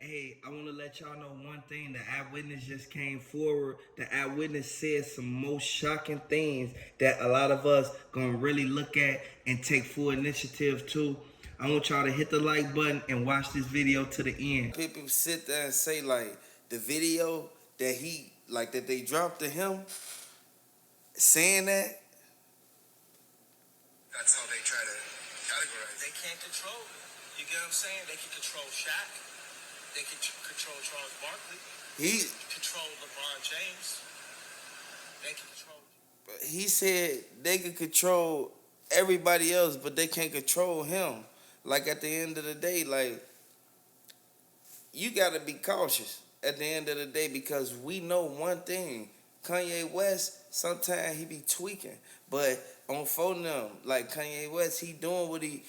Hey, I want to let y'all know one thing. The eyewitness just came forward. The eyewitness said some most shocking things that a lot of us gonna really look at and take full initiative to. I want y'all to hit the like button and watch this video to the end. People sit there and say like the video that they dropped to him saying that. That's how they try to categorize. They can't control it. You get what I'm saying? They can control Shaq. They can control Charles Barkley. He control LeBron James. They can control. he said they could control everybody else, but they can't control him. Like at the end of the day, like you gotta be cautious at the end of the day because we know one thing. Kanye West, sometimes he be tweaking. But on phone them, like Kanye West, he doing what he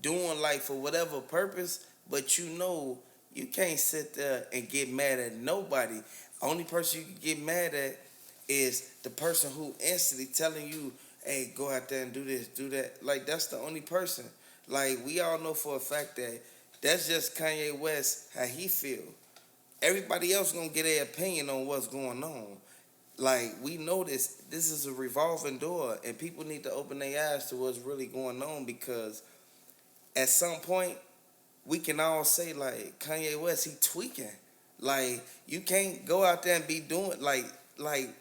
doing like for whatever purpose, but you know you can't sit there and get mad at nobody. Only person you can get mad at is the person who instantly telling you, hey, go out there and do this, do that. Like that's the only person. Like we all know for a fact that that's just Kanye West, how he feel. Everybody else gonna get their opinion on what's going on. Like we know this is a revolving door and people need to open their eyes to what's really going on because at some point we can all say like Kanye West, he tweaking. Like you can't go out there and be doing like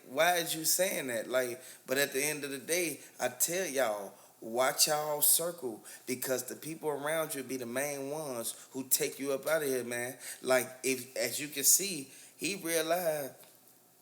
why is you saying that? Like, but at the end of the day, I tell y'all, watch y'all circle because the people around you be the main ones who take you up out of here, man. Like if as you can see, he realized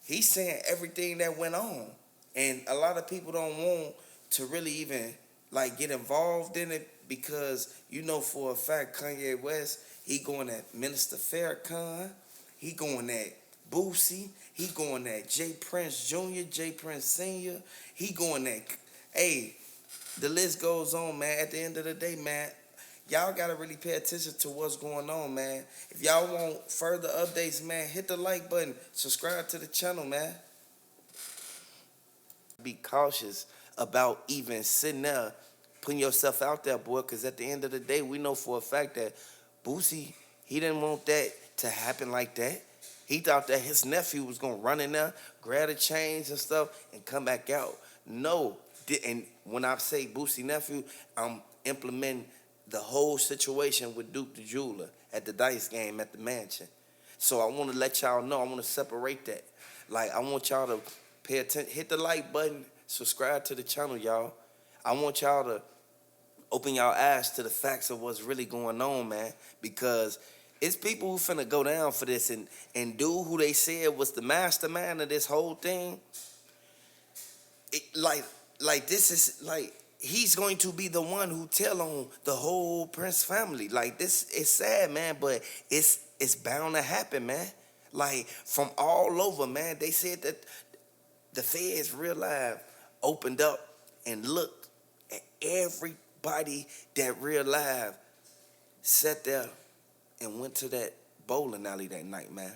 he's saying everything that went on. And a lot of people don't want to really even like get involved in it because you know for a fact Kanye West, he going at Minister Farrakhan, he going at Boosie, he going at J Prince Jr., J Prince Sr., he going at hey, the list goes on, man. At the end of the day, man, y'all gotta really pay attention to what's going on, man. If y'all want further updates, man, hit the like button, subscribe to the channel, man. Be cautious about even sitting there, putting yourself out there, boy, because at the end of the day, we know for a fact that Boosie, he didn't want that to happen like that. He thought that his nephew was going to run in there, grab the chains and stuff, and come back out. No. And when I say Boosie nephew, I'm implementing the whole situation with Duke the Jeweler at the dice game at the mansion. So I want to let y'all know, I want to separate that. Like, I want y'all to pay attention, hit the like button, subscribe to the channel, y'all. I want y'all to open y'all eyes to the facts of what's really going on, man, because it's people who finna go down for this and dude who they said was the mastermind of this whole thing, it, like this is like he's going to be the one who tell on the whole Prince family. Like this is sad, man, but it's bound to happen, man. Like from all over, man. They said that the feds real live opened up and looked at everybody that real live sat there and went to that bowling alley that night, man.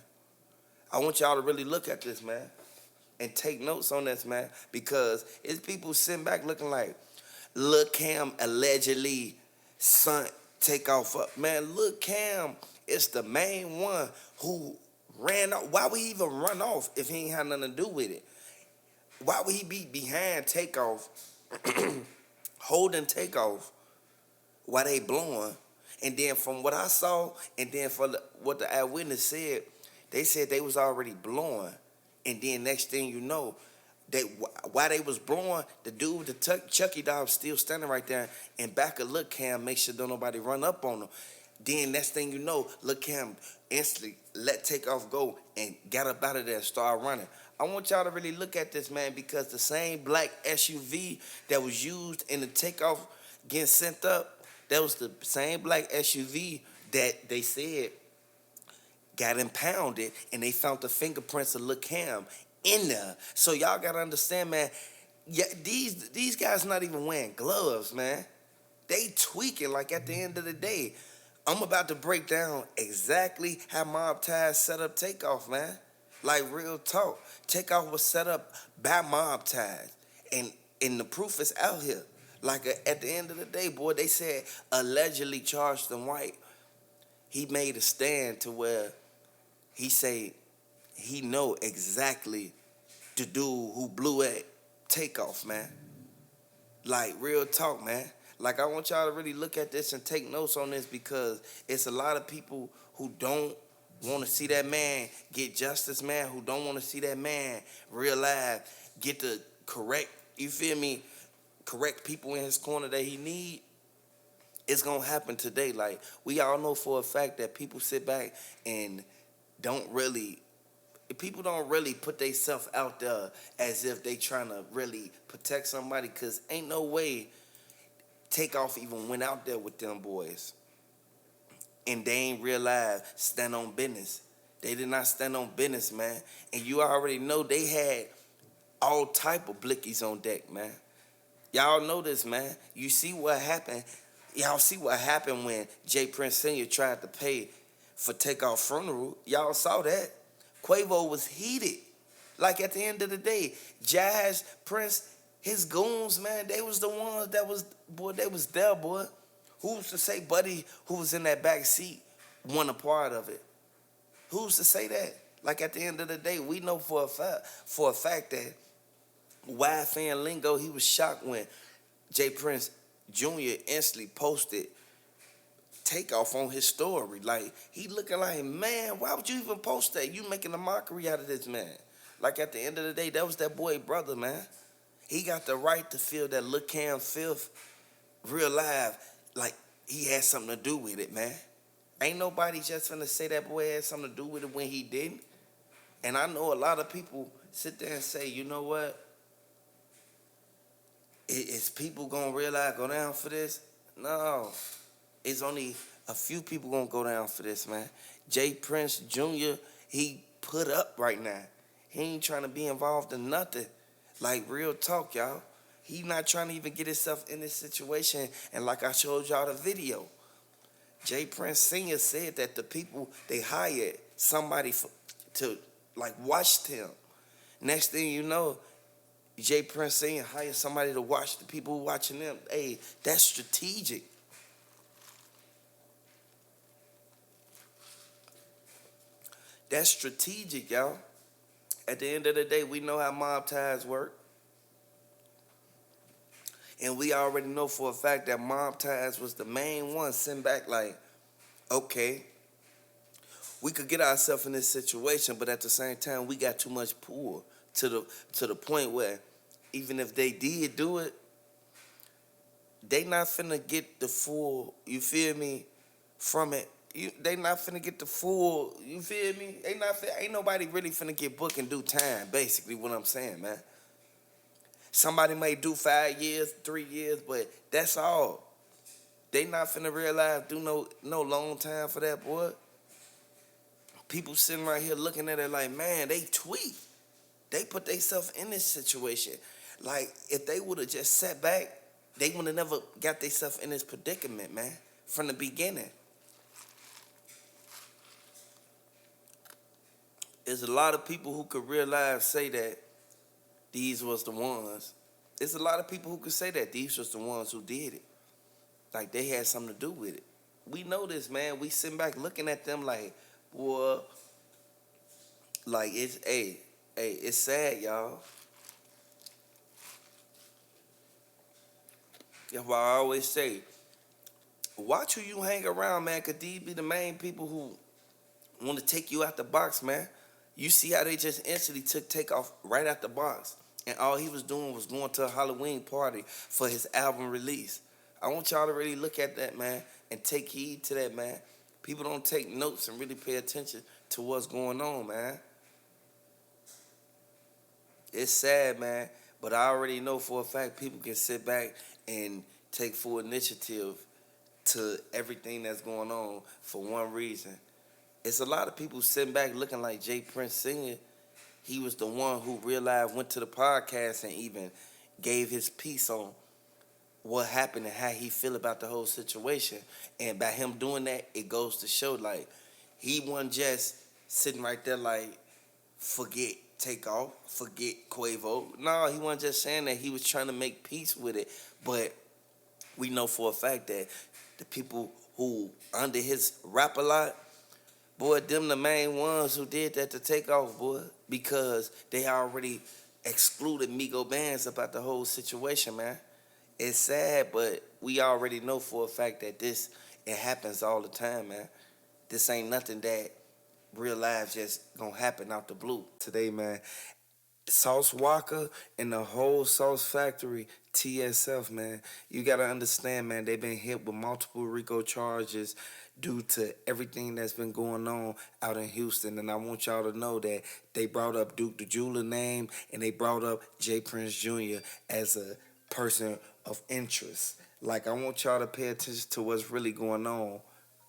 I want y'all to really look at this, man, and take notes on this, man, because it's people sitting back looking like, look Cam allegedly son Takeoff up. Man, look Cam is the main one who ran off. Why would he even run off if he ain't had nothing to do with it? Why would he be behind Takeoff, holding Takeoff while they blowing? And then from what I saw, and then for what the eyewitness said, they said they was already blowing. And then next thing you know, while they was blowing, the dude with the Chucky doll still standing right there and back of Look Cam, make sure don't nobody run up on him. Then next thing you know, Look Cam instantly let Takeoff go and got up out of there and started running. I want y'all to really look at this, man, because the same black SUV that was used in the Takeoff getting sent up, that was the same black SUV that they said got impounded, and they found the fingerprints of Lil Cam in there. So y'all gotta understand, man. Yeah, these guys not even wearing gloves, man. They tweaking. Like at the end of the day, I'm about to break down exactly how MobTies set up Takeoff, man. Like real talk, Takeoff was set up by MobTies, and the proof is out here. Like at the end of the day, boy, they said allegedly Charleston White he made a stand to where he say he know exactly the dude who blew at Takeoff, man. Like, real talk, man. Like, I want y'all to really look at this and take notes on this, because it's a lot of people who don't want to see that man get justice, man, who don't want to see that man real life get the correct, you feel me, correct people in his corner that he need. It's going to happen today. Like, we all know for a fact that people sit back and people don't really put themselves out there as if they trying to really protect somebody, because ain't no way Takeoff even went out there with them boys and they ain't real life stand on business. They did not stand on business, man. And you already know they had all type of blickies on deck, man. Y'all know this, man. You see what happened. Y'all see what happened when J. Prince Sr. tried to pay for Takeoff funeral. Y'all saw that. Quavo was heated. Like, at the end of the day, Jazz, Prince, his goons, man, they was the ones that was, boy, they was there, boy. Who's to say Buddy, who was in that back seat, won a part of it? Who's to say that? Like, at the end of the day, we know for a fact that YFN Lingo, he was shocked when J. Prince Jr. instantly posted Takeoff on his story. Like, he looking like, man, why would you even post that? You making a mockery out of this man. Like, at the end of the day, that was that boy brother, man. He got the right to feel that Lil Cam filth real live, like he had something to do with it, man. Ain't nobody just finna say that boy had something to do with it when he didn't. And I know a lot of people sit there and say, you know what? Is people gonna realize go down for this? No. It's only a few people gonna go down for this, man. J. Prince Jr., he put up right now. He ain't trying to be involved in nothing. Like, real talk, y'all. He not trying to even get himself in this situation. And like I showed y'all the video, J. Prince Sr. said that the people, they hired somebody to, like, watch him. Next thing you know, J. Prince Sr. hired somebody to watch the people who watching them. Hey, that's strategic. That's strategic, y'all. At the end of the day, we know how MobTies work. And we already know for a fact that MobTies was the main one sitting back like, okay, we could get ourselves in this situation, but at the same time, we got too much pull to the point where even if they did do it, they not finna get the full, you feel me, from it. They not finna get the full, you feel me? Ain't nobody really finna get booked in due time, basically what I'm saying, man. Somebody may do 5 years, 3 years, but that's all. They not finna realize do no long time for that, boy. People sitting right here looking at it like, man, they tweet. They put themselves in this situation. Like, if they would have just sat back, they would have never got themselves in this predicament, man, from the beginning. There's a lot of people who could realize, say that these was the ones. There's a lot of people who could say that these was the ones who did it. Like, they had something to do with it. We know this, man. We sitting back looking at them like, boy, like, it's sad, y'all. That's why I always say, watch who you hang around, man, because these be the main people who want to take you out the box, man. You see how they just instantly took Takeoff right out the box. And all he was doing was going to a Halloween party for his album release. I want y'all to really look at that, man, and take heed to that, man. People don't take notes and really pay attention to what's going on, man. It's sad, man, but I already know for a fact people can sit back and take full initiative to everything that's going on for one reason. It's a lot of people sitting back looking like J. Prince Sr. He was the one who realized, went to the podcast and even gave his piece on what happened and how he feel about the whole situation. And by him doing that, it goes to show, like, he wasn't just sitting right there like, forget Takeoff, forget Quavo. No, he wasn't just saying that. He was trying to make peace with it. But we know for a fact that the people who under his rap a lot, boy, them the main ones who did that to Takeoff, boy, because they already excluded Migo bands about the whole situation, man. It's sad, but we already know for a fact that it happens all the time, man. This ain't nothing that real life just gonna happen out the blue. Today, man, Sauce Walka and the whole Sauce Factory, TSF, man, you gotta understand, man, they've been hit with multiple Rico charges due to everything that's been going on out in Houston. And I want y'all to know that they brought up Duke the Jeweler name and they brought up J. Prince Jr. as a person of interest. Like, I want y'all to pay attention to what's really going on.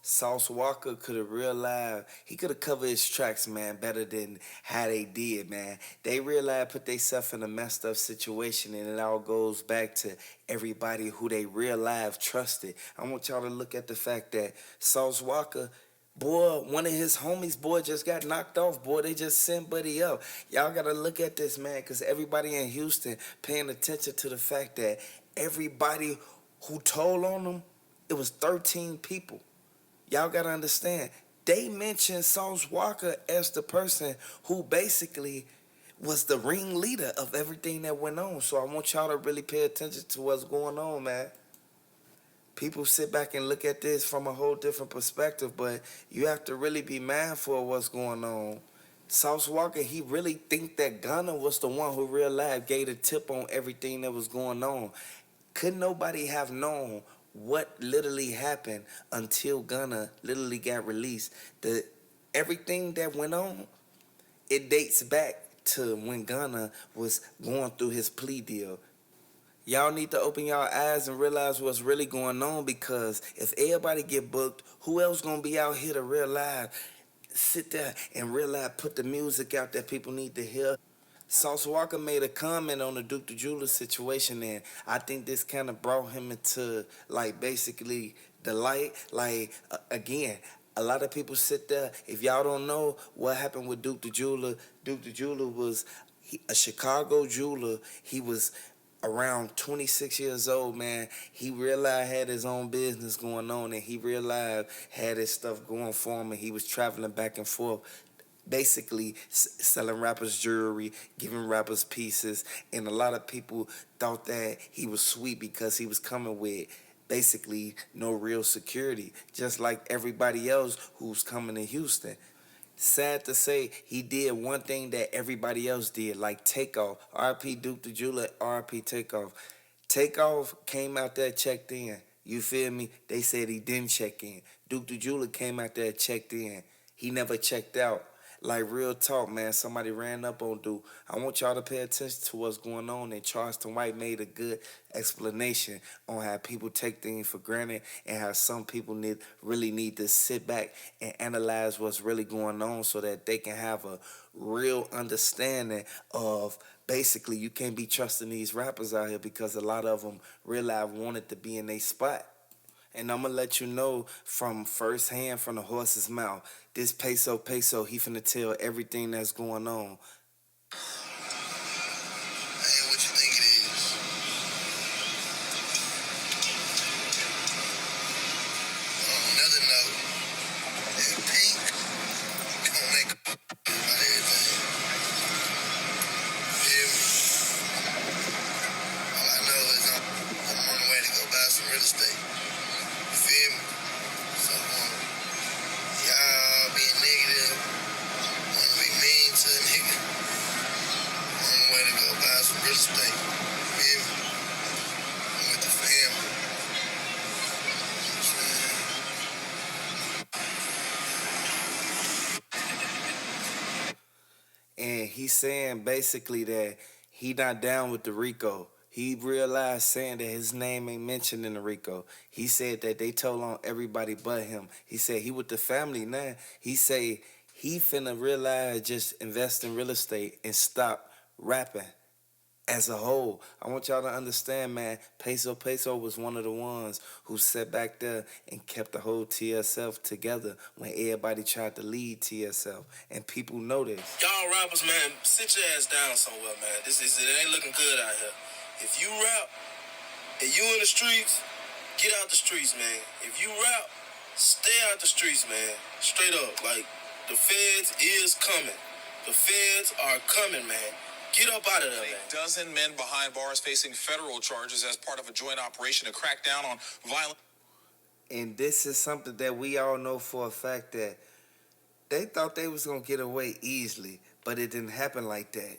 Sauce Walka could have realized he could have covered his tracks, man, better than how they did, man. They realized put themselves in a messed up situation, and it all goes back to everybody who they real life trusted. I want y'all to look at the fact that Sauce Walka, boy, one of his homies, boy, just got knocked off, boy. They just sent Buddy up. Y'all gotta look at this, man, because everybody in Houston paying attention to the fact that everybody who told on them, it was 13 people. Y'all gotta understand, they mentioned Sauce Walka as the person who basically was the ringleader of everything that went on. So I want y'all to really pay attention to what's going on, man. People sit back and look at this from a whole different perspective, but you have to really be mindful of what's going on. Sauce Walka, he really think that Gunna was the one who real life gave the tip on everything that was going on. Could nobody have known what literally happened until Gunna literally got released? Everything that went on, it dates back to when Gunna was going through his plea deal. Y'all need to open y'all eyes and realize what's really going on, because if everybody get booked, who else gonna be out here to realize, sit there and realize, put the music out that people need to hear? Sauce Walka made a comment on the Duke the Jeweler situation, and I think this kind of brought him into, like, basically the light. Like, again, a lot of people sit there. If y'all don't know what happened with Duke the Jeweler was a Chicago jeweler. He was around 26 years old, man. He realized had his own business going on, and he realized had his stuff going for him, and he was traveling back and forth, basically selling rappers jewelry, giving rappers pieces, and a lot of people thought that he was sweet because he was coming with basically no real security, just like everybody else who's coming to Houston. Sad to say, he did one thing that everybody else did, like Takeoff. RP Duke the Jeweler, RP Takeoff. Takeoff came out there, checked in. You feel me? They said he didn't check in. Duke the Jeweler came out there, checked in. He never checked out. Like, real talk, man. Somebody ran up on Duke. I want y'all to pay attention to what's going on. And Charleston White made a good explanation on how people take things for granted and how some people really need to sit back and analyze what's really going on so that they can have a real understanding of, basically, you can't be trusting these rappers out here because a lot of them realize wanted to be in their spot. And I'm going to let you know from firsthand, from the horse's mouth, this Peso, he finna tell everything that's going on. Ain't what you think it is. On another note, that pink gonna make about everything. Feel me? All I know is I'm on the way to go buy some real estate. You feel me? So, y'all being negative, wanna be mean to a nigga, on the way to go buy some real estate. You feel me? I'm with the family. And he's saying basically that he not down with the Rico. He realized saying that his name ain't mentioned in the Rico. He said that they told on everybody but him. He said he with the family now. He say he finna realize just invest in real estate and stop rapping as a whole. I want y'all to understand, man, Peso was one of the ones who sat back there and kept the whole TSF together when everybody tried to lead TSF. And people know this. Y'all rappers, man, sit your ass down somewhere, man. It ain't looking good out here. If you rap and you in the streets, get out the streets, man. If you rap Stay out the streets, man. Straight up. Like, the feds is coming. The feds are coming, man. Get up out of there, man. A dozen men behind bars facing federal charges as part of a joint operation to crack down on violent. And this is something that we all know for a fact that they thought they was gonna get away easily, but it didn't happen like that.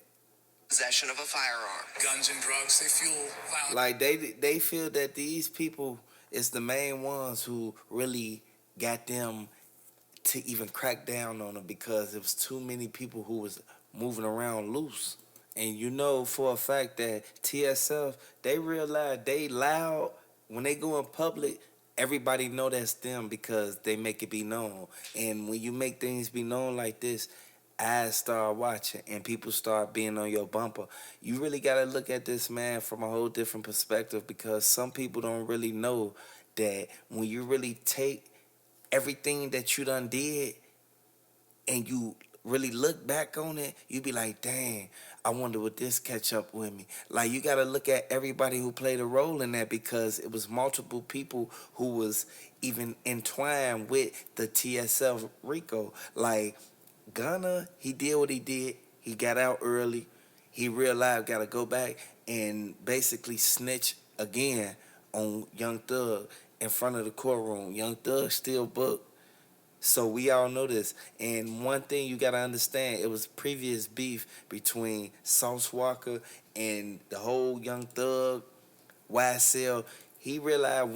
Possession of a firearm. Guns and drugs, they fuel violence. Like they feel that these people is the main ones who really got them to even crack down on them because it was too many people who was moving around loose. And you know for a fact that TSF, they realize they loud when they go in public. Everybody know that's them because they make it be known. And when you make things be known like this, eyes start watching and people start being on your bumper. You really got to look at this, man, from a whole different perspective because some people don't really know that when you really take everything that you done did and you really look back on it, you be like, dang, I wonder would this catch up with me. Like, you got to look at everybody who played a role in that because it was multiple people who was even entwined with the TSL Rico. Like, Gunna, he did what he did. He got out early. He realized got to go back and basically snitch again on Young Thug in front of the courtroom. Young Thug still booked. So we all know this. And one thing you got to understand, it was previous beef between Sauce Walka and the whole Young Thug, YSL. He realized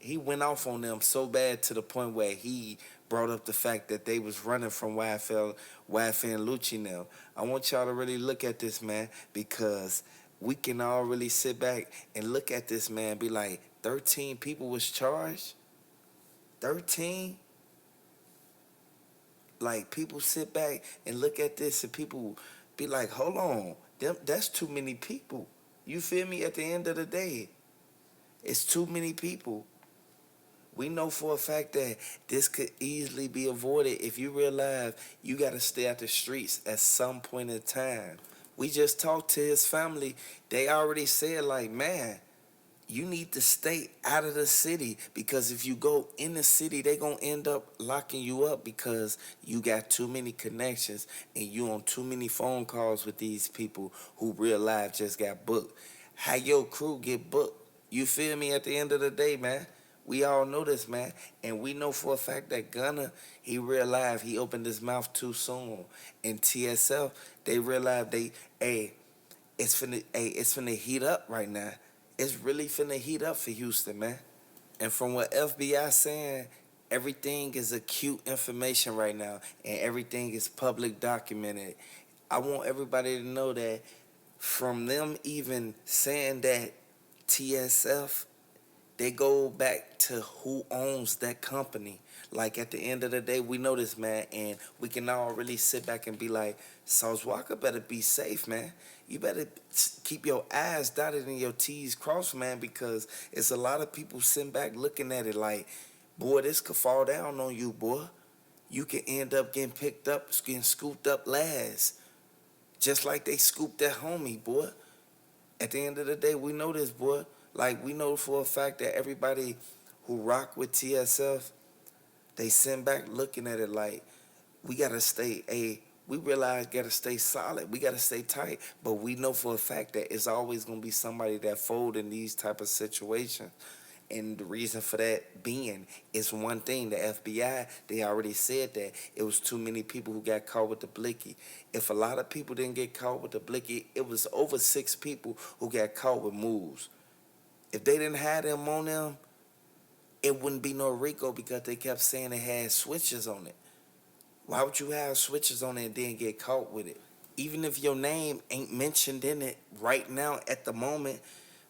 he went off on them so bad to the point where he brought up the fact that they was running from YFL and Lucci now. I want y'all to really look at this, man, because we can all really sit back and look at this, man, be like, 13 people was charged? 13? Like, people sit back and look at this and people be like, hold on, that's too many people. You feel me? At the end of the day, it's too many people. We know for a fact that this could easily be avoided if you realize you got to stay out the streets at some point in time. We just talked to his family. They already said, like, man, you need to stay out of the city because if you go in the city, they going to end up locking you up because you got too many connections and you on too many phone calls with these people who real life just got booked. How your crew get booked? You feel me? At the end of the day, man, we all know this, man. And we know for a fact that Gunna, he realized he opened his mouth too soon. And TSL, they realized it's finna heat up right now. It's really finna heat up for Houston, man. And from what FBI saying, everything is acute information right now, and everything is public documented. I want everybody to know that from them even saying that TSF, they go back to who owns that company. Like, at the end of the day, we know this, man, and we can all really sit back and be like, Sauce Walka better be safe, man. You better keep your I's dotted and your T's crossed, man, because it's a lot of people sitting back looking at it like, boy, this could fall down on you, boy. You can end up getting picked up, getting scooped up last, just like they scooped that homie, boy. At the end of the day, we know this, boy. Like, we know for a fact that everybody who rock with TSF, they send back looking at it like, we realize gotta stay solid. We gotta stay tight. But we know for a fact that it's always gonna be somebody that fold in these type of situations. And the reason for that being is one thing, the FBI, they already said that it was too many people who got caught with the blicky. If a lot of people didn't get caught with the blicky, it was over 6 people who got caught with moves. If they didn't have them on them, it wouldn't be no Rico because they kept saying it had switches on it. Why would you have switches on it and then get caught with it? Even if your name ain't mentioned in it right now at the moment,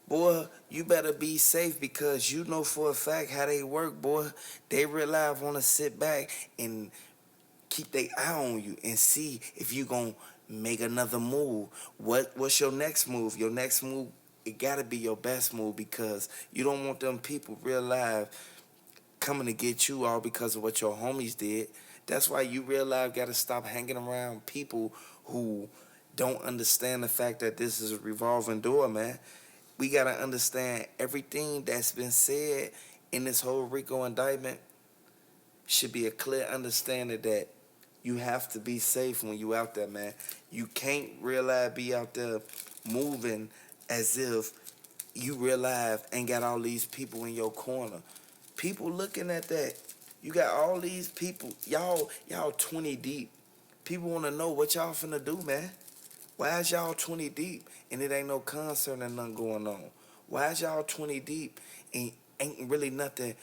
boy, you better be safe because you know for a fact how they work, boy. They rely want to sit back and keep their eye on you and see if you going to make another move. What's your next move? Your next move, it got to be your best move because you don't want them people real live coming to get you all because of what your homies did. That's why you real life got to stop hanging around people who don't understand the fact that this is a revolving door, man. We got to understand everything that's been said in this whole Rico indictment. should be a clear understanding that you have to be safe when you out there, man. You can't realize be out there moving as if you realize ain't got all these people in your corner. People looking at that. You got all these people. Y'all 20 deep. People want to know what y'all finna do, man. Why is y'all 20 deep and it ain't no concert and nothing going on? Why is y'all 20 deep and ain't really nothing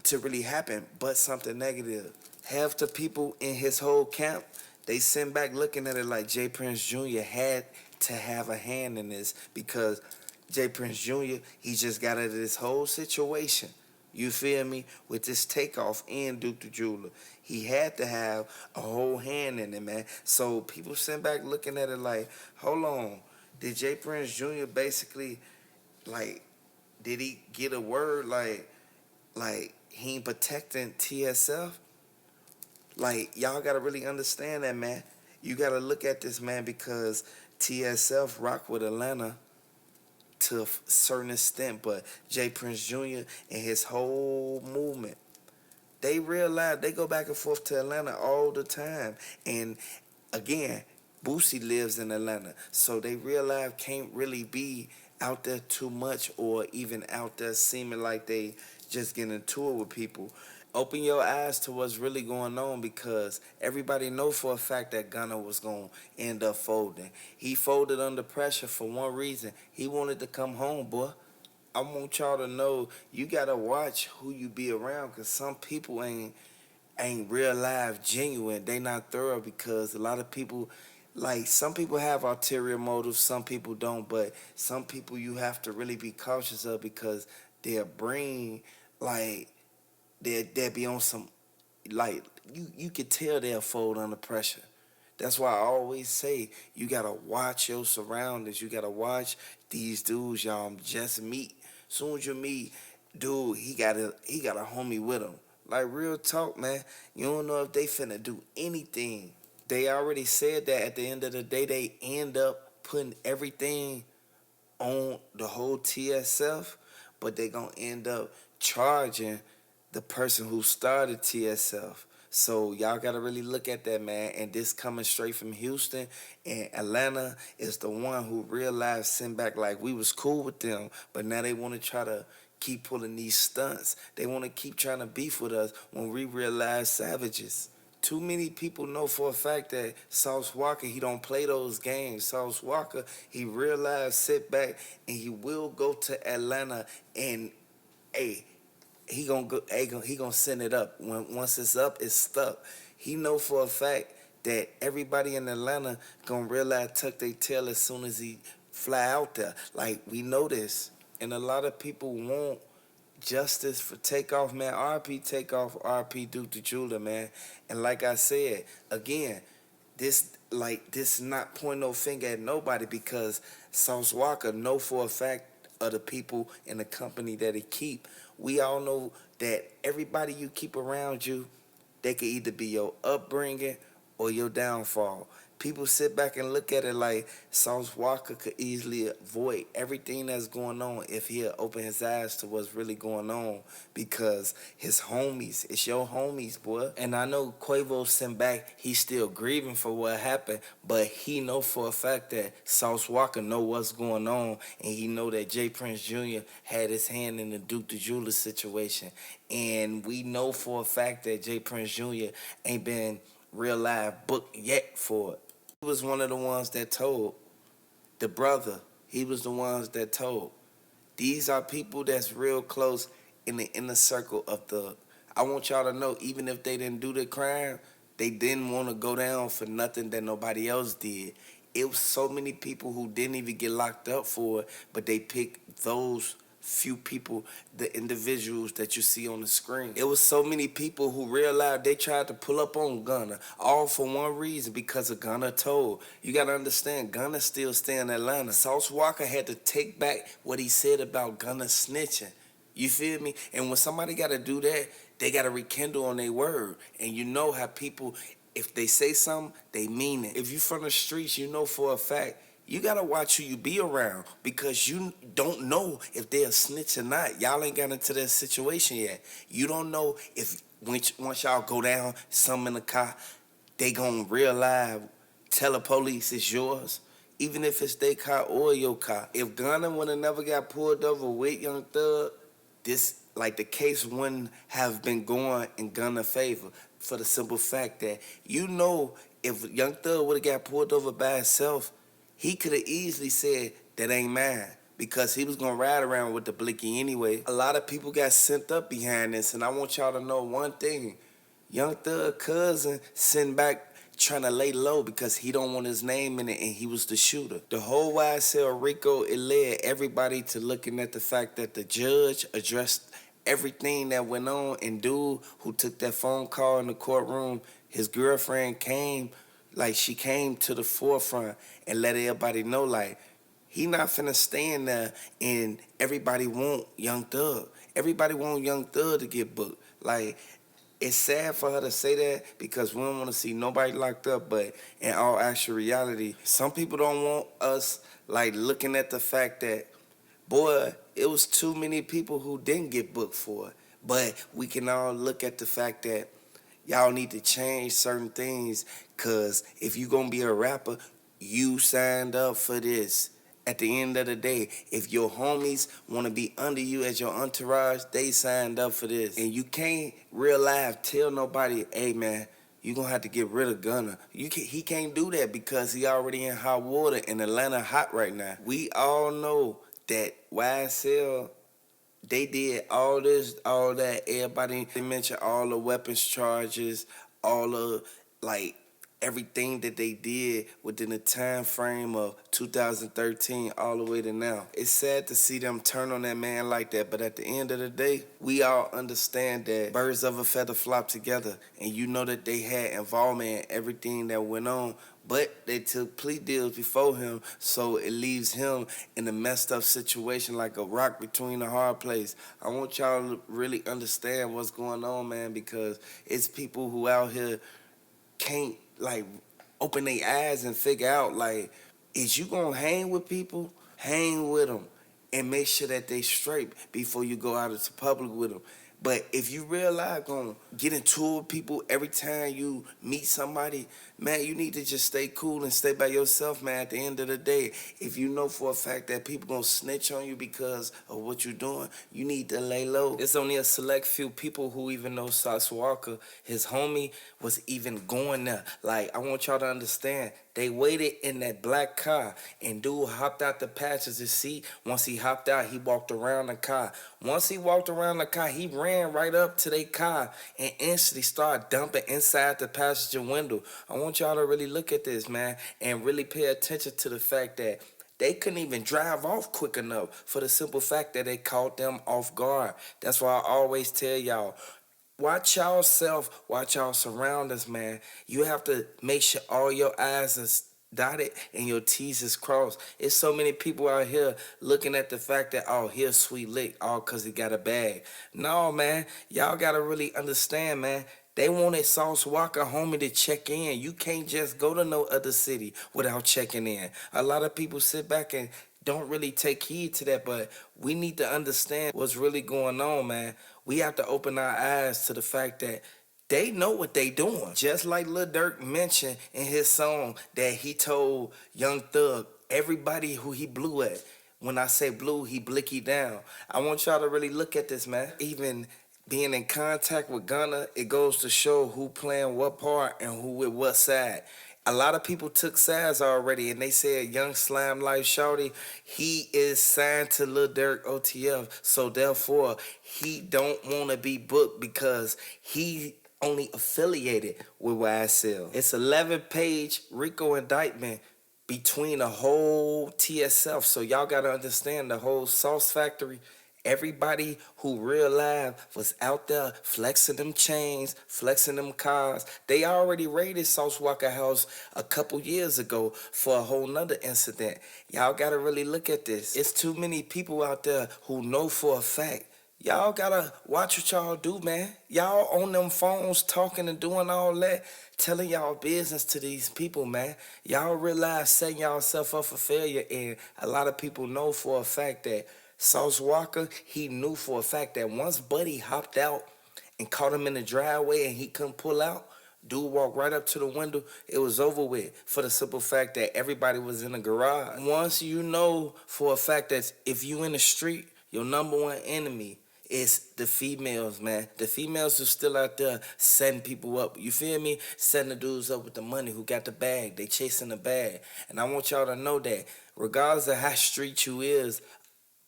to really happen but something negative? Half the people in his whole camp, they sitting back looking at it like J. Prince Jr. had to have a hand in this because J. Prince Jr., he just got out of this whole situation. You feel me? With this Takeoff and Duke the Jeweler. He had to have a whole hand in it, man. So people sitting back looking at it like, hold on. Did J. Prince Jr. basically, like, did he get a word like he ain't protecting TSF? Like, y'all got to really understand that, man. You got to look at this, man, because TSF rock with Atlanta to a certain extent, but J. Prince Jr. and his whole movement, they realize they go back and forth to Atlanta all the time. And again, Boosie lives in Atlanta, so they realize can't really be out there too much or even out there seeming like they just getting into it with people. Open your eyes to what's really going on because everybody know for a fact that Gunna was going to end up folding. He folded under pressure for one reason. He wanted to come home, boy. I want y'all to know you got to watch who you be around because some people ain't real life genuine. They not thorough because a lot of people, like some people have ulterior motives, some people don't, but some people you have to really be cautious of because their brain, like, they'll be on some, like, you could tell they'll fold under pressure. That's why I always say you gotta watch your surroundings. You gotta watch these dudes y'all just meet. Soon as you meet, dude, he got a homie with him. Like, real talk, man. You don't know if they finna do anything. They already said that at the end of the day, they end up putting everything on the whole TSF, but they gonna end up charging the person who started TSF. So y'all gotta really look at that, man. And this coming straight from Houston, and Atlanta is the one who realized sitting back like we was cool with them, but now they want to try to keep pulling these stunts. They want to keep trying to beef with us when we realize savages. Too many people know for a fact that Sauce Walka, he don't play those games. Sauce Walka, he realized sit back and he will go to Atlanta and, hey, he gonna send it up. Once it's up, it's stuck. He know for a fact that everybody in Atlanta gonna realize tuck their tail as soon as he fly out there. Like, we know this, and a lot of people want justice for Takeoff, man. RP Takeoff, RP Duke the Jeweler, man. And like I said again, this not point no finger at nobody because Sauce Walka know for a fact of the people in the company that he keep. We all know that everybody you keep around you, they could either be your upbringing or your downfall. People sit back and look at it like Sauce Walka could easily avoid everything that's going on if he'll open his eyes to what's really going on because his homies, it's your homies, boy. And I know Quavo sent back, he's still grieving for what happened, but he know for a fact that Sauce Walka know what's going on, and he know that J. Prince Jr. had his hand in the Duke the Jeweler situation. And we know for a fact that J. Prince Jr. ain't been real live booked yet for it. He was one of the ones that told the brother. He was the ones that told. These are people that's real close in the inner circle of the. I want y'all to know, even if they didn't do the crime, they didn't want to go down for nothing that nobody else did. It was so many people who didn't even get locked up for it, but they picked those few people, the individuals that you see on the screen. It was so many people who realized they tried to pull up on Gunna, all for one reason, because of Gunna told. You gotta understand, Gunna still stay in Atlanta. Sauce Walka had to take back what he said about Gunna snitching. You feel me? And when somebody gotta do that, they gotta rekindle on their word. And you know how people, if they say something, they mean it. If you from the streets, you know for a fact, you gotta watch who you be around because you don't know if they're a snitch or not. Y'all ain't got into that situation yet. You don't know if once y'all go down, some in the car, they gonna realize, tell the police it's yours, even if it's their car or your car. If Gunna would have never got pulled over with Young Thug, this, like, the case wouldn't have been going in Gunna's favor, for the simple fact that, if Young Thug would have got pulled over by himself, he could have easily said, that ain't mine, because he was gonna ride around with the blicky anyway. A lot of people got sent up behind this, and I want y'all to know one thing. Young Thug cousin sent back trying to lay low because he don't want his name in it, and he was the shooter. The whole YSL Rico, it led everybody to looking at the fact that the judge addressed everything that went on, and dude who took that phone call in the courtroom, his girlfriend came to the forefront and let everybody know, like, he not finna stand there and everybody want Young Thug. Everybody want Young Thug to get booked. Like, it's sad for her to say that because we don't want to see nobody locked up, but in all actual reality, some people don't want us, like, looking at the fact that, boy, it was too many people who didn't get booked for it. But we can all look at the fact that y'all need to change certain things, because if you going to be a rapper, you signed up for this. At the end of the day, if your homies want to be under you as your entourage, they signed up for this. And you can't real life tell nobody, hey, man, you going to have to get rid of Gunna. He can't do that because he already in hot water, and Atlanta hot right now. We all know that YSL, they did all this, all that. Everybody, they mentioned all the weapons charges, all the, like, everything that they did within the time frame of 2013 all the way to now. It's sad to see them turn on that man like that, but at the end of the day, we all understand that birds of a feather flock together, and you know that they had involvement in everything that went on, but they took plea deals before him, so it leaves him in a messed up situation like a rock between a hard place. I want y'all to really understand what's going on, man, because it's people who out here can't, like, open their eyes and figure out, like, is you gonna hang with people? Hang with them and make sure that they straight before you go out into public with them. But if you realize gonna get into it with people every time you meet somebody, man, you need to just stay cool and stay by yourself, man. At the end of the day, if you know for a fact that people gonna snitch on you because of what you're doing, you need to lay low. There's only a select few people who even know Sauce Walka, his homie, was even going there. Like, I want y'all to understand, they waited in that black car, and dude hopped out the passenger seat. Once he hopped out, he walked around the car. Once he walked around the car, he ran right up to their car and instantly started dumping inside the passenger window. I want y'all to really look at this, man, and really pay attention to the fact that they couldn't even drive off quick enough for the simple fact that they caught them off guard. That's why I always tell y'all, watch yourself, watch your surroundings, man. You have to make sure all your I's are dotted and your T's is crossed. It's so many people out here looking at the fact that, oh, here's Sweet Lick, all because he got a bag. No, man, y'all got to really understand, man. They wanted Sauce Walka homie to check in. You can't just go to no other city without checking in. A lot of people sit back and don't really take heed to that, but we need to understand what's really going on, man. We have to open our eyes to the fact that they know what they doing. Just like Lil Durk mentioned in his song that he told Young Thug, everybody who he blew at. When I say blue, he blicky down. I want y'all to really look at this, man. Even being in contact with Gunna, it goes to show who playing what part and who with what side. A lot of people took sides already, and they said Young Slime Life Shawty, he is signed to Lil Durk OTF, so therefore he don't want to be booked because he only affiliated with YSL. It's 11-page Rico indictment between the whole TSF, so y'all got to understand the whole Sauce Factory. Everybody who real life was out there flexing them chains, flexing them cars. They already raided Sauce Walka house a couple years ago for a whole nother incident. Y'all gotta really look at this. It's too many people out there who know for a fact. Y'all gotta watch what y'all do, man. Y'all on them phones talking and doing all that, telling y'all business to these people, man. Y'all realize setting y'allself up for failure, and a lot of people know for a fact that Sauce Walka, he knew for a fact that once Buddy hopped out and caught him in the driveway and he couldn't pull out, dude walked right up to the window. It was over with for the simple fact that everybody was in the garage. Once you know for a fact that if you in the street, your number one enemy is the females, man. The females are still out there setting people up. You feel me? Setting the dudes up with the money who got the bag. They chasing the bag. And I want y'all to know that regardless of how street you is,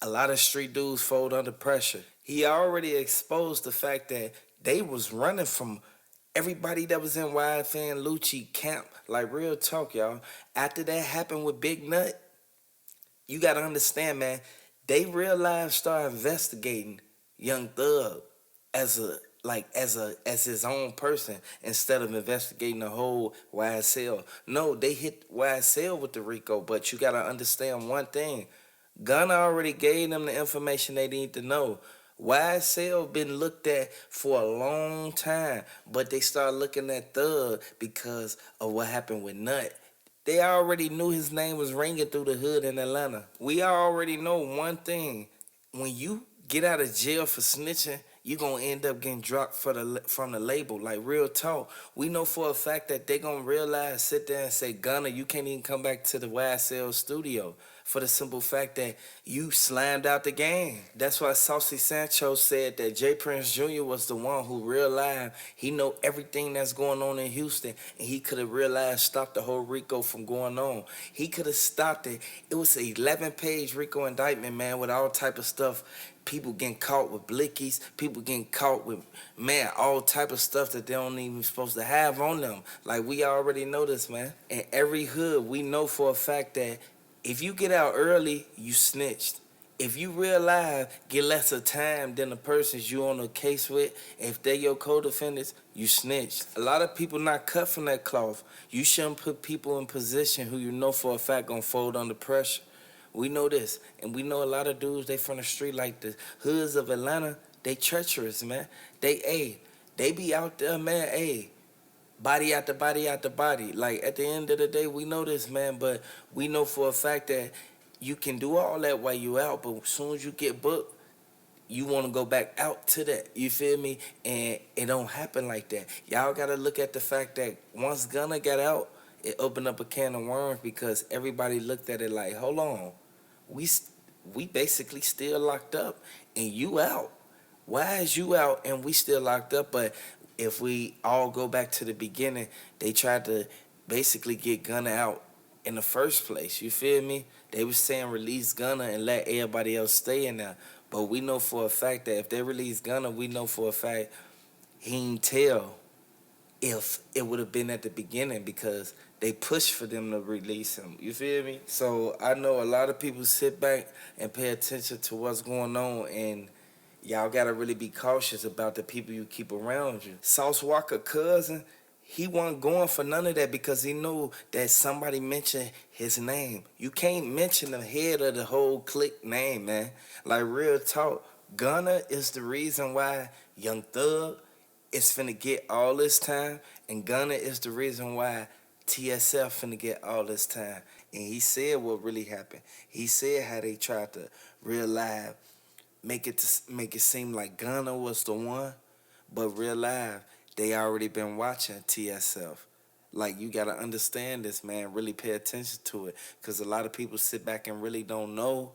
a lot of street dudes fold under pressure. He already exposed the fact that they was running from everybody that was in YFN and Lucci camp. Like, real talk, y'all. After that happened with Big Nut, you gotta understand, man, they real life start investigating Young Thug as his own person instead of investigating the whole YSL. No, they hit YSL with the Rico, but you gotta understand one thing. Gunna already gave them the information they need to know. YSL been looked at for a long time, but they started looking at Thug because of what happened with Nut. They already knew his name was ringing through the hood in Atlanta. We already know one thing. When you get out of jail for snitching, you gonna end up getting dropped from the label. Like, real talk. We know for a fact that they gonna realize, sit there and say, Gunna, you can't even come back to the YSL studio for the simple fact that you slammed out the game. That's why Saucy Sancho said that J. Prince Jr. was the one who realized he know everything that's going on in Houston, and he could have realized stopped the whole Rico from going on. He could have stopped it. It was an 11-page Rico indictment, man, with all type of stuff. People getting caught with blickies, people getting caught with, man, all type of stuff that they don't even supposed to have on them. Like, we already know this, man. In every hood, we know for a fact that if you get out early, you snitched. If you real life get less of time than the persons you on a case with, if they your co-defendants, you snitched. A lot of people not cut from that cloth. You shouldn't put people in position who you know for a fact gonna fold under pressure. We know this, and we know a lot of dudes, they from the street like the hoods of Atlanta, they treacherous, man. They be out there, man, body after body after body. Like, at the end of the day, we know this, man, but we know for a fact that you can do all that while you out, but as soon as you get booked, you want to go back out to that. You feel me? And it don't happen like that. Y'all got to look at the fact that once Gunna got out, it opened up a can of worms because everybody looked at it like, hold on, we basically still locked up and you out. Why is you out and we still locked up? But if we all go back to the beginning, they tried to basically get Gunna out in the first place. You feel me? They was saying release Gunna and let everybody else stay in there. But we know for a fact that if they release Gunna, we know for a fact he ain't tell if it would have been at the beginning because they pushed for them to release him. You feel me? So I know a lot of people sit back and pay attention to what's going on, and y'all gotta really be cautious about the people you keep around you. Sauce Walka cousin, he wasn't going for none of that because he knew that somebody mentioned his name. You can't mention the head of the whole clique name, man. Like, real talk, Gunna is the reason why Young Thug is finna get all this time, and Gunna is the reason why TSF finna get all this time. And he said what really happened. He said how they tried to real live make it seem like Gunna was the one, but real life they already been watching TSF. Like, you gotta understand this, man. Really pay attention to it, cause a lot of people sit back and really don't know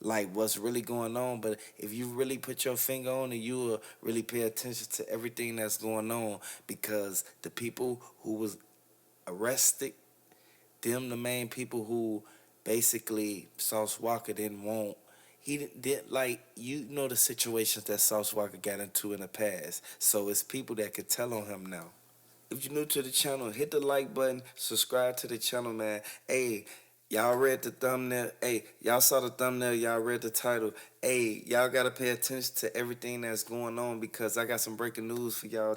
like what's really going on. But if you really put your finger on it, you will really pay attention to everything that's going on, because the people who was arrested, them the main people who basically Sauce Walka didn't want. He did, like, you know the situations that Sauce Walka got into in the past. So it's people that could tell on him now. If you're new to the channel, hit the like button, subscribe to the channel, man. Hey, y'all read the thumbnail. Hey, y'all saw the thumbnail, y'all read the title. Hey, y'all gotta pay attention to everything that's going on, because I got some breaking news for y'all.